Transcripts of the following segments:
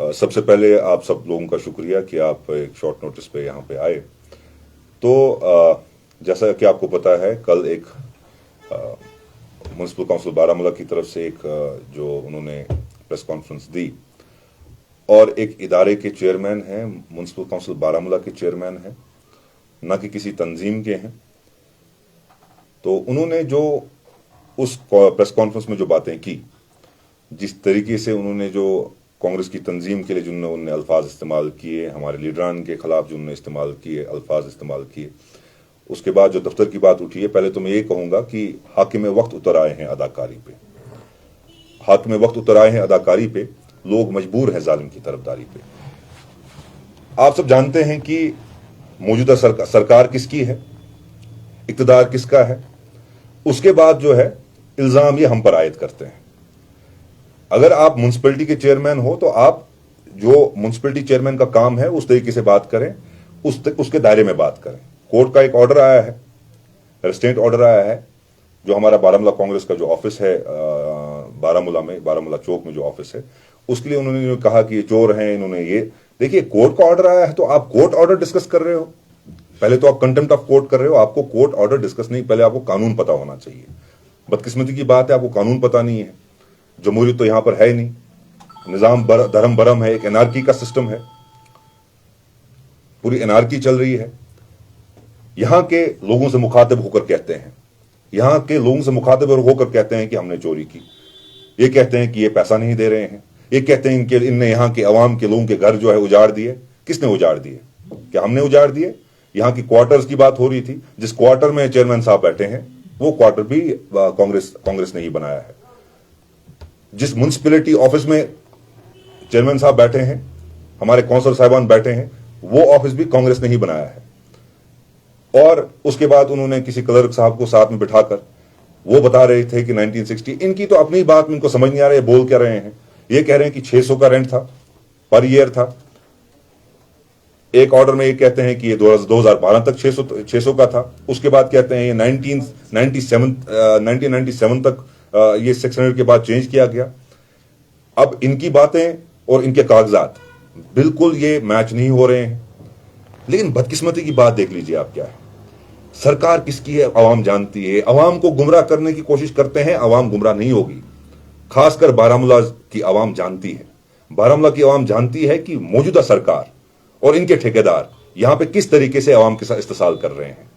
सबसे पहले आप सब लोगों का शुक्रिया कि आप एक शॉर्ट नोटिस पे यहाँ पे आए। तो जैसा कि आपको पता है, कल एक म्युनिसिपल काउंसिल बारामूला की तरफ से एक जो उन्होंने प्रेस कॉन्फ्रेंस दी, और एक इदारे के चेयरमैन हैं, म्युनिसिपल काउंसिल बारामूला के चेयरमैन हैं, न कि किसी तंजीम के हैं। तो उन्होंने जो उस प्रेस कॉन्फ्रेंस में जो बातें की, जिस तरीके से उन्होंने जो कांग्रेस की तंजीम के लिए जिन्होंने अल्फाज इस्तेमाल किए, हमारे लीडरान के खिलाफ जो उन्होंने इस्तेमाल किए अल्फाज इस्तेमाल किए, उसके बाद जो दफ्तर की बात उठी है, पहले तो मैं ये कहूंगा कि हाकिम वक्त उतर आए हैं अदाकारी पे। हाकिम वक्त उतर आए हैं अदाकारी पे, लोग मजबूर हैं जालिम की तरफदारी पे। आप सब जानते हैं कि मौजूदा सरकार किसकी है, इक्तदार किसका है। उसके बाद जो है इल्जाम ये हम पर आयद करते हैं। अगर आप म्युनिसिपैलिटी के चेयरमैन हो तो आप जो म्युनिसिपैलिटी चेयरमैन का काम है उस तरीके से बात करें, उसके दायरे में बात करें। कोर्ट का एक ऑर्डर आया है, रेस्ट्रेंट ऑर्डर आया है, जो हमारा बारामूला कांग्रेस का जो ऑफिस है बारामूला में, बारामूला चौक में जो ऑफिस है, उसके लिए उन्होंने कहा कि ये चोर हैं, इन्होंने ये। देखिए, कोर्ट का ऑर्डर आया है तो आप कोर्ट ऑर्डर डिस्कस कर रहे हो। पहले तो आप कंटेम्प्ट ऑफ कोर्ट कर रहे हो, आपको कोर्ट ऑर्डर डिस्कस नहीं, पहले आपको कानून पता होना चाहिए। बदकिस्मती की बात है, आपको कानून पता नहीं है। जमहूरियत तो यहां पर है ही नहीं, निजाम धर्म बरम है, एक एनार्की का सिस्टम है, पूरी एनार्की चल रही है। यहां के लोगों से मुखातिब होकर कहते हैं, यहां के लोगों से मुखातिब होकर कहते हैं कि हमने चोरी की। ये कहते हैं कि ये पैसा नहीं दे रहे हैं, ये कहते हैं कि इनने यहां के अवाम के लोगों के घर जो है उजाड़ दिए। किसने उजाड़ दिए? क्या हमने उजाड़ दिए? यहां की क्वार्टर्स की बात हो रही थी, जिस क्वार्टर में चेयरमैन साहब बैठे हैं वो क्वार्टर भी कांग्रेस ने ही बनाया है। जिस म्युनिसिपैलिटी ऑफिस में चेयरमैन साहब बैठे हैं, हमारे काउंसलर साहिबान बैठे हैं, वो ऑफिस भी कांग्रेस ने ही बनाया है। और उसके बाद उन्होंने किसी क्लर्क साहब को साथ में बिठाकर वो बता रहे थे कि 1960, इनकी तो अपनी बात में इनको समझ नहीं आ रहा है, बोल क्या रहे हैं। ये कह रहे हैं कि 600 का रेंट था, पर ईयर था। एक ऑर्डर में ये कहते हैं कि ये 2012 तक 600 का था। उसके बाद कहते हैं ये 1997 तक ये 600 के बाद चेंज किया गया। अब इनकी बातें और इनके कागजात बिल्कुल ये मैच नहीं हो रहे हैं। लेकिन बदकिस्मती की बात देख लीजिए आप क्या है, सरकार किसकी है अवाम जानती है। अवाम को गुमराह करने की कोशिश करते हैं, अवाम गुमराह नहीं होगी। खासकर बारामूला की अवाम जानती है, बारामूला की अवाम जानती है कि मौजूदा सरकार और इनके ठेकेदार यहां पे किस तरीके से अवाम के साथ इस्तेसाल कर रहे हैं।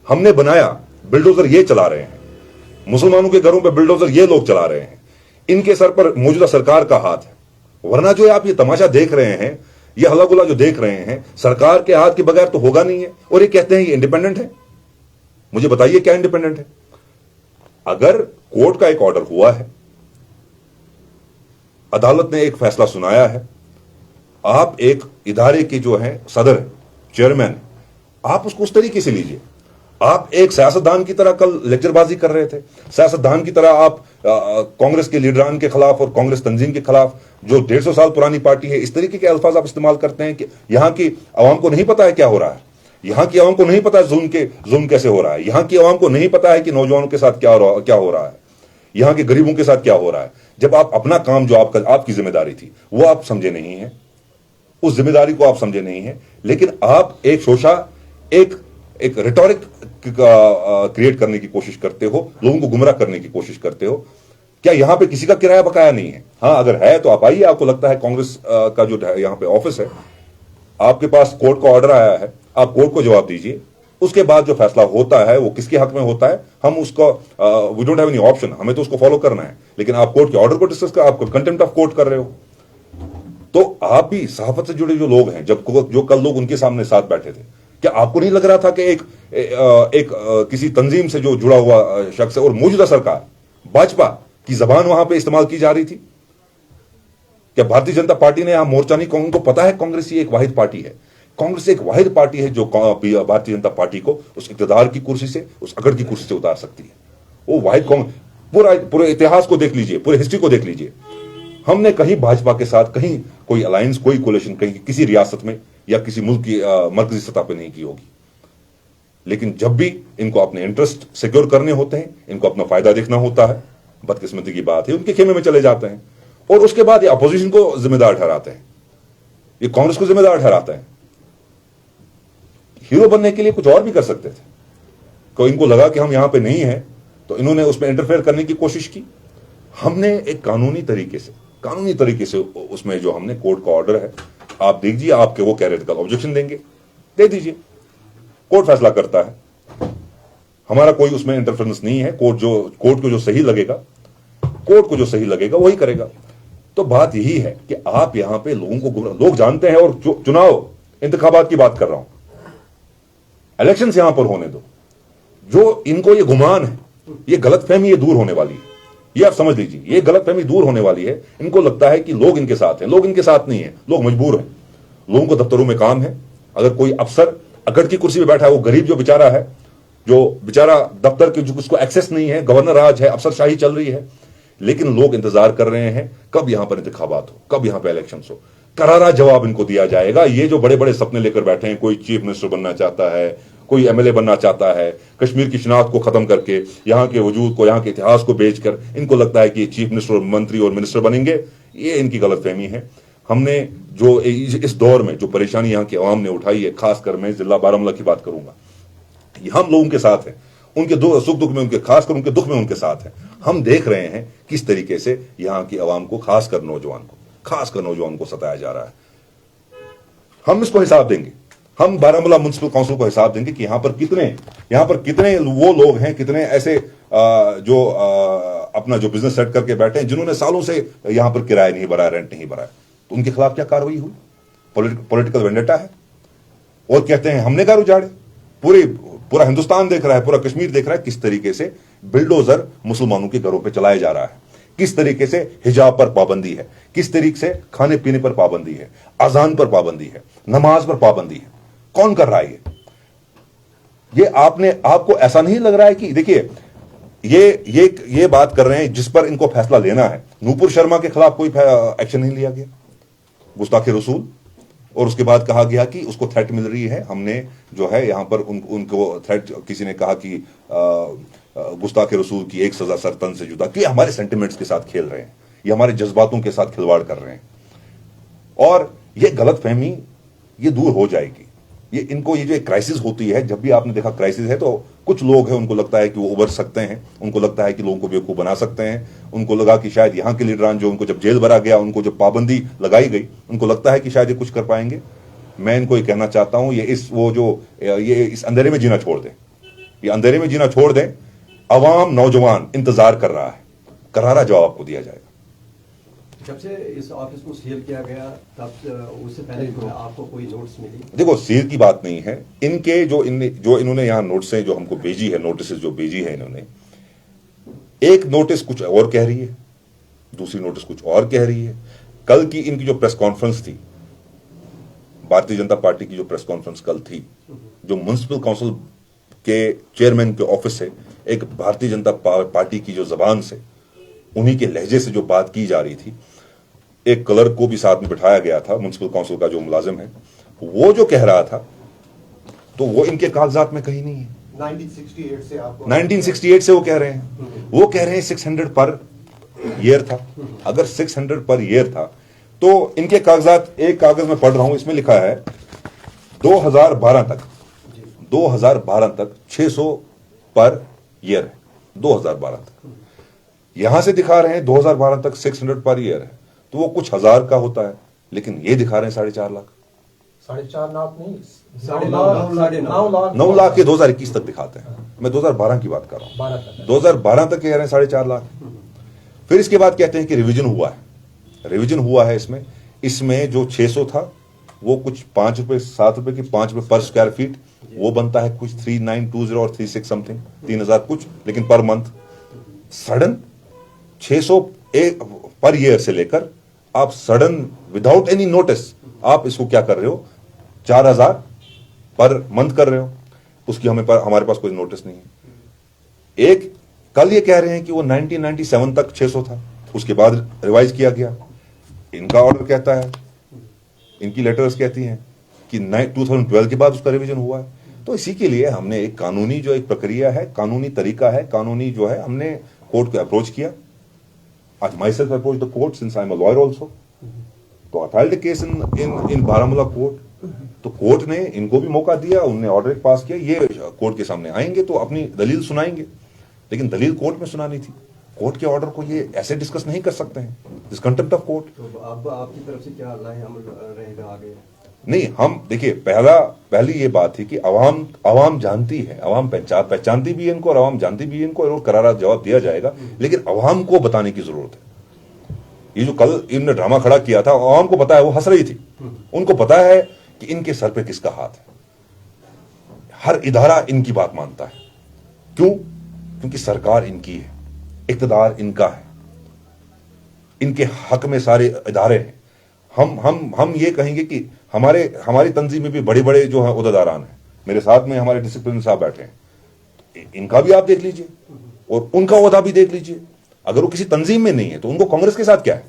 हमने बनाया, बिल्डोजर ये चला रहे हैं, मुसलमानों के घरों पे बिल्डोजर ये लोग चला रहे हैं। इनके सर पर मौजूदा सरकार का हाथ है। वरना जो आप ये तमाशा देख रहे हैं, ये हल्ला गुल्ला जो देख रहे हैं, सरकार के हाथ के बगैर तो होगा नहीं है। और ये कहते हैं ये इंडिपेंडेंट है। मुझे बताइए क्या इंडिपेंडेंट है? अगर कोर्ट का एक ऑर्डर हुआ है, अदालत ने एक फैसला सुनाया है, आप एक इदारे के जो है सदर, चेयरमैन, आप उसको उस तरीके से लीजिए। आप एक सियासतदान की तरह कल लेक्चरबाजी कर रहे थे, सियासतदान की तरह आप कांग्रेस के लीडरान के खिलाफ और कांग्रेस तंजीम के खिलाफ, जो 150 साल पुरानी पार्टी है, इस तरीके के अल्फाज आप इस्तेमाल करते हैं कि यहां की आवाम को नहीं पता है क्या हो रहा है, यहां की आवाम को नहीं पता है जुल्म कैसे हो रहा है, यहां की आवाम को नहीं पता है कि नौजवानों के साथ क्या हो रहा है, यहां के गरीबों के साथ क्या हो रहा है। जब आप अपना काम जो आपकी जिम्मेदारी थी वो आप समझे नहीं है, उस जिम्मेदारी को आप समझे नहीं है, लेकिन आप एक शोशा, एक रिटोरिक क्रिएट करने की कोशिश करते हो, लोगों को गुमराह करने की कोशिश करते हो। क्या यहां पे किसी का किराया बकाया नहीं है? हां, अगर है तो आप आइए। आपको लगता है कांग्रेस का जो यहां पे ऑफिस है, आपके पास कोर्ट का ऑर्डर आया है, आप कोर्ट को जवाब दीजिए। उसके बाद जो फैसला होता है वो किसके हक में होता है, हम उसका we don't have any option, हमें तो उसको फॉलो करना है। लेकिन आप कोर्ट के ऑर्डर को डिस्कस कर, आप कंटेम्प्ट ऑफ कोर्ट कर रहे हो। तो आप भी सहाफत से जुड़े जो लोग हैं, जो कल लोग उनके सामने साथ बैठे थे, क्या आपको नहीं लग रहा था कि एक किसी तंजीम से जो जुड़ा हुआ शख्स है और मौजूदा सरकार भाजपा की जबान वहां पे इस्तेमाल की जा रही थी? क्या भारतीय जनता पार्टी ने यहां मोर्चा नहीं? उनको पता है कांग्रेस एक वाहिद पार्टी है, कांग्रेस एक वाहिद पार्टी है जो भारतीय जनता पार्टी को उस इक़्तिदार की कुर्सी से, उस अकड़ की कुर्सी से उतार सकती है। वो वाहिद पूरे इतिहास को देख लीजिए, पूरे हिस्ट्री को देख लीजिए। हमने कहीं भाजपा के साथ कहीं कोई अलायंस, कोई कोलिशन कहीं किसी रियासत में या किसी मुल्क की मरकजी सतह पर नहीं की होगी। लेकिन जब भी इनको अपने इंटरेस्ट सिक्योर करने होते हैं, इनको अपना फायदा देखना होता है, बदकिस्मती की बात है उनके खेमे में चले जाते हैं। और उसके बाद ये अपोजिशन को जिम्मेदार ठहराते हैं, ये कांग्रेस को जिम्मेदार ठहराते हैं। हीरो बनने के लिए कुछ और भी कर सकते थे। कोई इनको लगा कि हम यहां पे नहीं हैं तो इन्होंने उसमें इंटरफेयर करने की कोशिश की। हमने एक कानूनी तरीके से उसमें जो हमने कोर्ट का ऑर्डर है, आप दीजिए, आपके वो कह रहे थे कल ऑब्जेक्शन देंगे, दे दीजिए, कोर्ट फैसला करता है, हमारा कोई उसमें इंटरफेरेंस नहीं है। कोर्ट को जो सही लगेगा वही करेगा। तो बात यही है कि आप यहां पे लोगों को लोग जानते हैं, और चुनाव इंतखाबात की बात कर रहा हूं, इलेक्शंस यहां पर होने दो। जो इनको ये गुमान है, ये गलतफहमी ये दूर होने वाली है, ये आप समझ लीजिए, ये गलतफहमी दूर होने वाली है। इनको लगता है कि लोग इनके साथ हैं, लोग इनके साथ नहीं है, लोग मजबूर हैं। लोगों को दफ्तरों में काम है, अगर कोई अफसर अकड़ की कुर्सी पे बैठा है, वो गरीब जो बेचारा है, जो बेचारा दफ्तर की जो उसको एक्सेस नहीं है, गवर्नर राज है, अफसरशाही चल रही है, लेकिन लोग इंतजार कर रहे हैं कब यहां पर इंतखाबात हो, कब यहां पर इलेक्शन हो। करारा जवाब इनको दिया जाएगा। ये जो बड़े बड़े सपने लेकर बैठे हैं, कोई चीफ मिनिस्टर बनना चाहता है, कोई एमएलए बनना चाहता है, कश्मीर की शिनाख्त को खत्म करके यहां के वजूद को, यहां के इतिहास को बेचकर इनको लगता है कि चीफ मिनिस्टर और मंत्री और मिनिस्टर बनेंगे, ये इनकी गलतफहमी है। हमने जो इस दौर में जो परेशानी यहां की आवाम ने उठाई है, खासकर मैं जिला बारामूला की बात करूंगा, हम लोगों के साथ हैं, उनके सुख दुख में उनके, खासकर उनके दुख में उनके साथ हैं। हम देख रहे हैं किस तरीके से यहां की आवाम को, खासकर नौजवान को सताया जा रहा है। हम इसको हिसाब देंगे, हम बारामूला म्युनिसिपल काउंसिल को हिसाब देंगे कि यहां पर कितने वो लोग हैं, कितने ऐसे जो अपना जो बिजनेस सेट करके बैठे हैं, जिन्होंने सालों से यहां पर किराया नहीं भरा, रेंट नहीं भरा, तो उनके खिलाफ क्या कार्रवाई हुई? पॉलिटिकल वेंडेटा है। और कहते हैं हमने घर उजाड़े। पूरा हिंदुस्तान देख रहा है, पूरा कश्मीर देख रहा है किस तरीके से बिल्डोजर मुसलमानों के घरों पे चलाया जा रहा है, किस तरीके से हिजाब पर पाबंदी है, किस तरीके से खाने पीने पर पाबंदी है, अजान पर पाबंदी है, नमाज पर पाबंदी है। कौन कर रहा है ये आपको ऐसा नहीं लग रहा है कि देखिए ये बात कर रहे हैं जिस पर इनको फैसला लेना है। नूपुर शर्मा के खिलाफ कोई एक्शन नहीं लिया गया, गुस्ताखे रसूल, और उसके बाद कहा गया कि उसको थ्रेट मिल रही है। हमने जो है यहां पर उनको थ्रेट, किसी ने कहा कि गुस्ताखे रसूल की एक सजा सरतन से जुदा, कि हमारे सेंटिमेंट्स के साथ खेल रहे हैं, ये हमारे जज्बातों के साथ खिलवाड़ कर रहे हैं। और ये गलतफहमी ये दूर हो जाएगी। ये जो एक क्राइसिस होती है, जब भी आपने देखा क्राइसिस है तो कुछ लोग हैं, उनको लगता है कि वो उबर सकते हैं, उनको लगता है कि लोगों को बेवकूफ बना सकते हैं, उनको लगा कि शायद यहाँ के लीडरान जो उनको जब जेल भरा गया, उनको जब पाबंदी लगाई गई, उनको लगता है कि शायद ये कुछ कर पाएंगे। मैं इनको ये कहना चाहता हूं, ये इस अंधेरे में जीना छोड़ दें, ये अंधेरे में जीना छोड़ दें। अवाम, नौजवान इंतजार कर रहा है, करारा जवाब आपको दिया जाएगा। जब से इस ऑफिस को सील किया गया, तब उससे पहले आपको कोई नोट्स मिली? देखो, सील की बात नहीं है, इनके जो इन्होंने यहाँ नोट्सें जो हमको भेजी है, नोटिस जो भेजी है इन्होंने, एक नोटिस कुछ और कह रही है, दूसरी नोटिस कुछ और कह रही है। कल की इनकी जो प्रेस कॉन्फ्रेंस थी, भारतीय जनता पार्टी की जो प्रेस कॉन्फ्रेंस कल थी, जो म्युनिसिपल काउंसिल के चेयरमैन के ऑफिस से, एक भारतीय जनता पार्टी की जो जबान से, उन्हीं के लहजे से जो बात की जा रही थी, एक क्लर्क को भी साथ में बिठाया गया था, म्युनिसिपल काउंसिल का जो मुलाजिम है, वो जो कह रहा था, तो वो इनके कागजात में कहीं नहीं है। 1968 से वो कह रहे हैं 600 पर ईयर था। अगर 600 पर ईयर था तो इनके कागजात, एक कागज में पढ़ रहा हूं, इसमें लिखा है 2012 तक 600 पर ईयर है, 2012 तक। यहां से दिखा रहे हैं 2012 तक 600 पर ईयर है, तो वो कुछ हजार का होता है, लेकिन ये दिखा रहे हैं 4.5 लाख। 4.5 लाख नहीं, 9 लाख के 2021 तक दिखाते हैं। मैं 2012 की बात कर रहा हूं, 2012 तक कह रहे हैं 4.5 लाख। फिर इसके बाद कहते हैं कि रिवीजन हुआ है इसमें जो 600 था वो कुछ 5 रुपए 7 रुपए की 5 रुपए पर स्क्वायर फीट, वो बनता है कुछ 3920 और 36 समथिंग, 3000 कुछ, लेकिन per month. Sudden 600 per year से लेकर आप सडन विदाउट एनी नोटिस आप इसको क्या कर रहे हो, 4000 पर मंथ कर रहे हो। उसकी हमारे पास कोई नोटिस नहीं है। एक कल ये कह रहे हैं कि वो 1997 तक 600 था, उसके बाद रिवाइज किया गया। इनका ऑर्डर कहता है, इनकी लेटर्स कहती हैं कि 2012 के बाद उसका रिवीजन हुआ है। तो इसी के लिए हमने एक कानूनी जो एक प्रक्रिया है, कानूनी तरीका है, कानूनी जो है, हमने कोर्ट को अप्रोच किया। myself approached the court since I'm a lawyer also. तो I filed a case in Baramulla court. तो कोर्ट ने इनको भी मौका दिया, उनने ऑर्डर पास किया, ये कोर्ट के सामने आएंगे तो अपनी दलील सुनाएंगे, लेकिन दलील कोर्ट में सुनानी थी। कोर्ट के ऑर्डर को ये ऐसे डिस्कस नहीं कर सकते हैं, दिस कंटेम्प्ट ऑफ कोर्ट। तो अब आपकी तरफ से क्या लाए अमल रहेगा आगे? नहीं, हम देखिए, पहली ये बात थी कि अवाम जानती है, अवाम पहचानती भी है इनको और अवाम जानती भी है इनको, और करारा जवाब दिया जाएगा, लेकिन अवाम को बताने की जरूरत है। ये जो कल इन्होंने ड्रामा खड़ा किया था, अवाम को पता है, वो हंस रही थी, उनको पता है कि इनके सर पे किसका हाथ है। हर इदारा इनकी बात मानता है। क्यों? क्योंकि सरकार इनकी है, इक्तदार इनका है, इनके हक में सारे इदारे हैं। हम ये कहेंगे कि हमारी तंजीम में भी बड़े बड़े जो है उहदेदारान हैं, मेरे साथ में हमारे डिसिप्लिन साहब बैठे हैं, इनका भी आप देख लीजिए और उनका ओहदा भी देख लीजिए। अगर वो किसी तंजीम में नहीं है तो उनको कांग्रेस के साथ क्या है?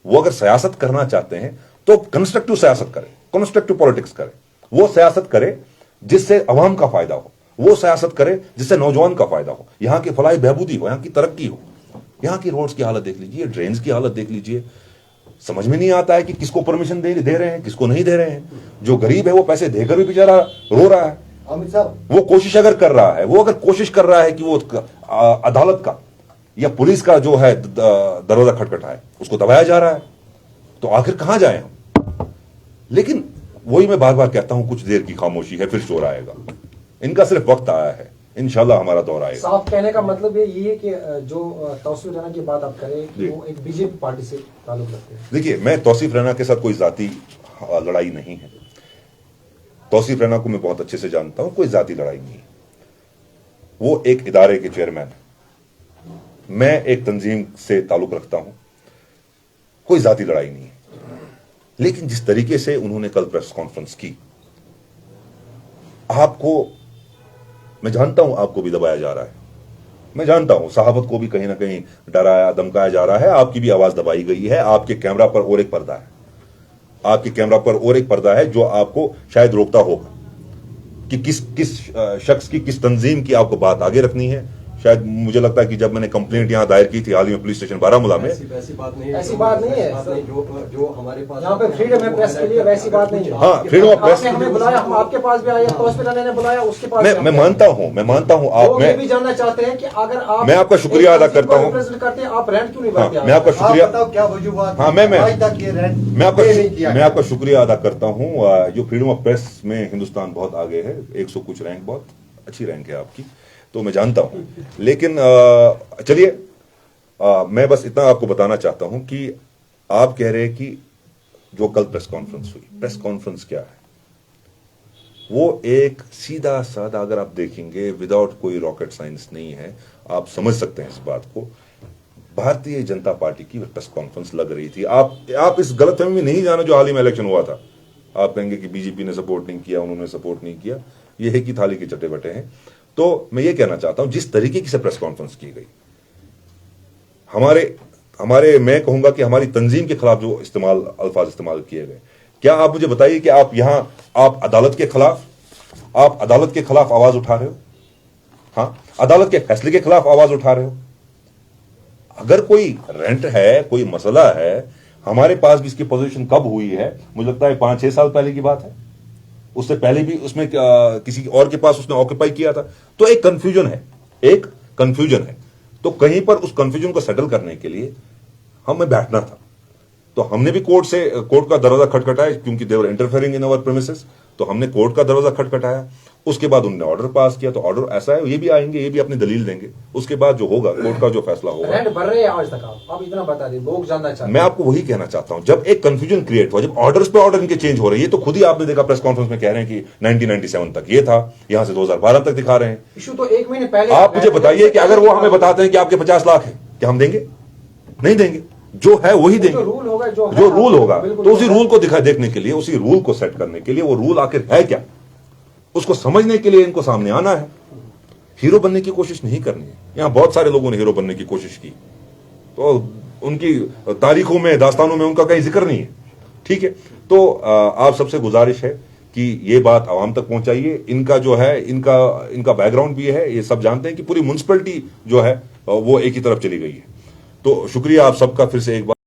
वो अगर सियासत करना चाहते हैं तो कंस्ट्रक्टिव सियासत करें, कंस्ट्रक्टिव पॉलिटिक्स करें, वो सियासत करे जिससे अवाम का फायदा हो, वो सियासत करे जिससे नौजवान का फायदा हो, यहां की फलाही बहबूदी हो, यहां की तरक्की हो। यहां की रोड्स की हालत देख लीजिए, ड्रेन्स की हालत देख लीजिए। समझ में नहीं आता है कि किसको परमिशन दे रहे हैं, किसको नहीं दे रहे हैं। जो गरीब है वो पैसे देकर भी बेचारा रो रहा है। अमित साहब, वो कोशिश अगर कर रहा है, कि वो अदालत का या पुलिस का जो है दरवाजा खटखटाए, उसको दबाया जा रहा है, तो आखिर कहां जाए हम? लेकिन वही मैं बार बार कहता हूं, कुछ देर की खामोशी है, फिर शोर आएगा। इनका सिर्फ वक्त आया है, इंशाल्लाह हमारा दौर आएगा। साफ कहने का मतलब ये है कि जो तौसीफ रैना की बात आप करें कि वो एक बीजेपी पार्टी से ताल्लुक रखते हैं। देखिए, मैं तौसीफ रैना के साथ कोई जाती लड़ाई नहीं है। तौसीफ रैना को मैं बहुत अच्छे से जानता हूं, कोई जाती लड़ाई नहीं है। वो एक इदारे के चेयरमैन है, मैं एक तंजीम से ताल्लुक रखता हूं, कोई जाती लड़ाई नहीं है। लेकिन जिस तरीके से उन्होंने कल प्रेस कॉन्फ्रेंस की, आपको, मैं जानता हूं आपको भी दबाया जा रहा है, मैं जानता हूं सहाबत को भी कहीं ना कहीं डराया धमकाया जा रहा है, आपकी भी आवाज दबाई गई है। आपके कैमरा पर और एक पर्दा है, आपके कैमरा पर और एक पर्दा है जो आपको शायद रोकता होगा कि किस शख्स की, किस तंजीम की आपको बात आगे रखनी है। शायद मुझे लगता है कि जब मैंने कंप्लेंट यहां दायर की थी हाल ही में पुलिस स्टेशन बारामूला में, ऐसी बात नहीं है, जो हमारे पास यहाँ पे फ्रीडम है प्रेस के लिए, वैसी बात नहीं है। हाँ, फ्रीडम ऑफ प्रेस, हमें बुलाया, हम आपके पास भी आए, तौसीफ रैना ने बुलाया, उसके पास मैं मानता हूं आप, लोग ये भी जानना चाहते हैं कि अगर आप, मैं आपका शुक्रिया अदा करता हूं, करते हैं, आप रेंट क्यों नहीं भरते? मैं आपका शुक्रिया, बताओ क्या वजूहात? हाँ, मैं आपका शुक्रिया अदा करता हूं। जो फ्रीडम ऑफ प्रेस में हिंदुस्तान बहुत आगे है, 100 कुछ रैंक, बहुत अच्छी रैंक है आपकी, तो मैं जानता हूं। लेकिन चलिए, मैं बस इतना आपको बताना चाहता हूं कि आप कह रहे हैं कि जो कल प्रेस कॉन्फ्रेंस हुई, प्रेस कॉन्फ्रेंस क्या है? वो एक सीधा साधा, अगर आप देखेंगे, विदाउट कोई रॉकेट साइंस नहीं है, आप समझ सकते हैं इस बात को। भारतीय जनता पार्टी की प्रेस कॉन्फ्रेंस लग रही थी। आप इस गलतफहमी में नहीं जाना जो हाल ही में इलेक्शन हुआ था। आप कहेंगे कि बीजेपी ने सपोर्ट नहीं किया, उन्होंने सपोर्ट नहीं किया, ये है कि थाली के चटे बटे हैं। तो मैं ये कहना चाहता हूं, जिस तरीके की से प्रेस कॉन्फ्रेंस की गई, हमारे मैं कहूंगा कि हमारी तंजीम के खिलाफ जो अल्फाज इस्तेमाल किए गए, क्या आप मुझे बताइए कि आप अदालत के खिलाफ आवाज उठा रहे हो? हाँ, अदालत के फैसले के खिलाफ आवाज उठा रहे हो? अगर कोई रेंट है, कोई मसला है, हमारे पास भी इसकी पोजीशन कब हुई है, मुझे लगता है 5-6 साल पहले की बात है, उससे पहले भी उसमें किसी और के पास उसने ऑक्यूपाई किया था। तो एक कंफ्यूजन है, तो कहीं पर उस कंफ्यूजन को सेटल करने के लिए हमें बैठना था। तो हमने भी कोर्ट का दरवाजा खटखटाया, क्योंकि दे वर इंटरफेयरिंग इन अवर प्रेमिसेस, तो हमने कोर्ट का दरवाजा खटखटाया। उसके बाद उन्होंने ऑर्डर पास किया, तो ऑर्डर ऐसा है, ये भी आएंगे, ये भी अपनी दलील देंगे। उसके बाद जो होगा, कोर्ट का जो फैसला होगा। रेंट भर रहे हैं आज तक? आप इतना बता दें, लोग जानना चाहते हैं। मैं आपको वही कहना चाहता हूं, जब एक कंफ्यूजन क्रिएट हुआ, जब ऑर्डर्स पे ऑर्डर इनके चेंज हो रहे हैं, तो खुद ही आपने देखा प्रेस कॉन्फ्रेंस में कह रहे हैं कि 1997 तक ये था, यहां से 2012 तक दिखा रहे हैं। इशू तो 1 महीने पहले। आप मुझे बताइए कि अगर वो हमें बताते हैं कि आपके 50 लाख है, क्या हम देंगे? नहीं देंगे। जो है वही देंगे, जो रूल होगा। तो उसी रूल को देखने के लिए, उसी रूल को सेट करने के लिए, वो रूल आखिर है क्या, उसको समझने के लिए इनको सामने आना है। हीरो बनने की कोशिश नहीं करनी है। यहां बहुत सारे लोगों ने हीरो बनने की कोशिश की, तो उनकी तारीखों में, दास्तानों में उनका कहीं जिक्र नहीं है। ठीक है, तो आप सबसे गुजारिश है कि ये बात आवाम तक पहुंचाइए। इनका जो है, इनका बैकग्राउंड भी है, ये सब जानते हैं कि पूरी म्युनिसिपैलिटी जो है वो एक ही तरफ चली गई है। तो शुक्रिया आप सबका फिर से एक बार।